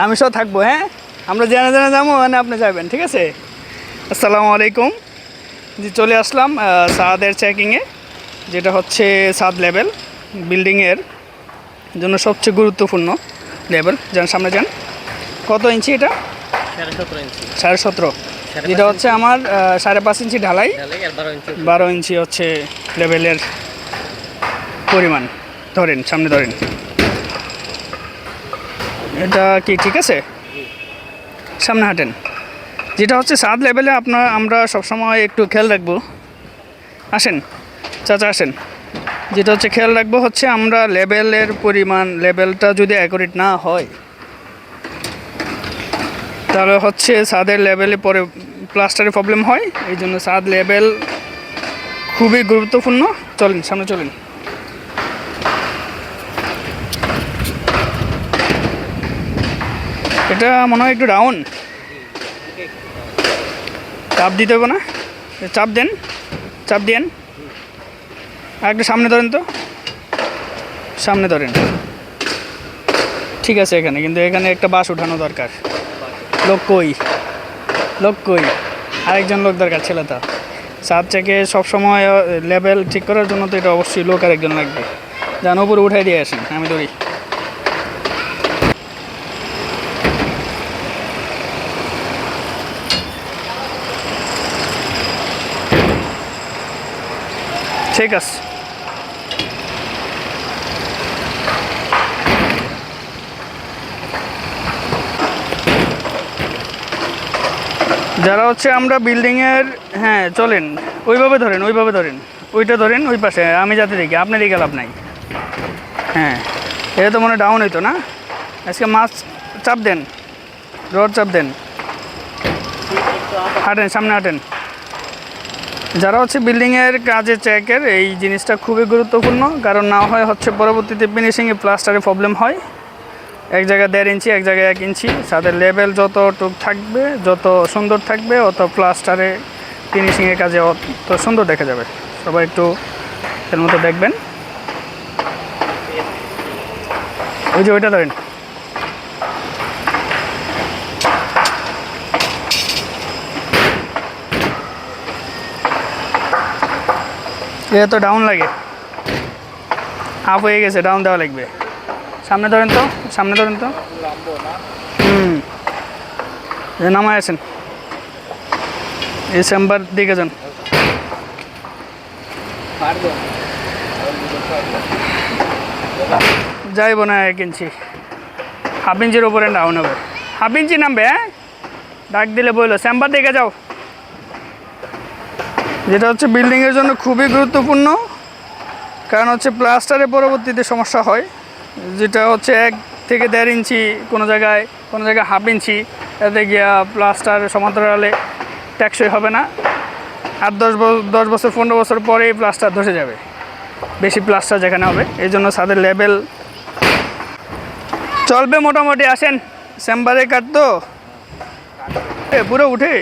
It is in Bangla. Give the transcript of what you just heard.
আমি সব থাকবো। হ্যাঁ, আমরা জেনে জেনে যাবো, মানে আপনি যাবেন, ঠিক আছে। আসসালামু আলাইকুম। জি, চলে আসলাম ছাদের চেকিংয়ে, যেটা হচ্ছে ছাদ লেভেল বিল্ডিংয়ের জন্য সবচেয়ে গুরুত্বপূর্ণ লেভেল। যান সামনে যান। কত ইঞ্চি এটা? 17.5। যেটা হচ্ছে আমার 5.5 ইঞ্চি ঢালাই, 12 ইঞ্চি হচ্ছে লেভেলের পরিমাণ। ধরেন, সামনে ধরেন। এটা কি ঠিক আছে? সামনে হাঁটেন। যেটা হচ্ছে ছাদ লেভেলে আমরা সবসময় একটু খেয়াল রাখবো। আসেন চাচা, আসেন। যেটা হচ্ছে খেয়াল রাখবো হচ্ছে আমরা লেভেলের পরিমাণ, লেভেলটা যদি অ্যাকুরেট না হয় তাহলে হচ্ছে ছাদের লেভেলে পরে প্লাস্টারের প্রবলেম হয়। এই জন্য ছাদ লেভেল খুবই গুরুত্বপূর্ণ। চলেন সামনে চলেন। এটা মনে হয় একটু ডাউন, চাপ দিতে হবে না? চাপ দেন, চাপ দেন। আর একটু সামনে ধরেন তো, সামনে ধরেন। ঠিক আছে এখানে, কিন্তু এখানে একটা বাঁশ উঠানো দরকার। লোক কই, লোক কই? আরেকজন লোক দরকার, ছেলেটা। ছাদ থেকে সবসময় লেভেল ঠিক করার জন্য তো এটা অবশ্যই লোক আরেকজন লাগবে। যান উপরে উঠাই দিয়ে আসেন, আমি ধরি। ঠিক আছে। যারা হচ্ছে আমরা বিল্ডিংয়ের, হ্যাঁ চলেন, ওইভাবে ধরেন, ওইভাবে ধরেন, ওইটা ধরেন, ওই পাশে আমি যাতে দেখি, আপনার দিকে লাভ নাই। হ্যাঁ, এটা তো মনে ডাউন হইতো না। আজকে মাছ চাপ দেন, রড চাপ দেন, হাঁটেন, সামনে হাঁটেন। যারা হচ্ছে বিল্ডিংয়ের কাজে চেকের, এই জিনিসটা খুবই গুরুত্বপূর্ণ। কারণ না হয় হচ্ছে পরবর্তীতে ফিনিশিংয়ে প্লাস্টারে প্রবলেম হয়। এক জায়গায় 1.5 ইঞ্চি, এক জায়গায় 1 ইঞ্চি। ছাদের লেভেল যতটুক থাকবে, যত সুন্দর থাকবে, অত প্লাস্টারে ফিনিশিংয়ের কাজে অত সুন্দর দেখা যাবে। সবাই একটু এর মতো দেখবেন। ওই যে ওইটা ধরেন। এটা তো ডাউন লাগে, আপ হয়ে গেছে, ডাউন দেওয়া লাগবে। সামনে ধরেন তো, সামনে ধরেন তো। নামায় আছেন, এই চেম্বার দিকে যান। যাইব না 1 ইঞ্চি, 1/2 ইঞ্চির উপরে ডাউন হবে। 1/2 ইঞ্চি নামবে। হ্যাঁ, ডাক দিলে বললো চেম্বার দিকে যাও। যেটা হচ্ছে বিল্ডিংয়ের জন্য খুবই গুরুত্বপূর্ণ। কারণ হচ্ছে প্লাস্টারে পরবর্তীতে সমস্যা হয়, যেটা হচ্ছে 1 থেকে 1.5 ইঞ্চি, কোনো জায়গায় 1/2 ইঞ্চি, এতে গিয়া প্লাস্টার সমান্তরালে টেকসই হবে না। আর 10 বছর 15 বছর পরেই প্লাস্টার ধসে যাবে, বেশি প্লাস্টার যেখানে হবে। এই জন্য ছাদের লেভেল চলবে মোটামুটি। আসেন চেম্বারে কাটতো পুরো উঠে।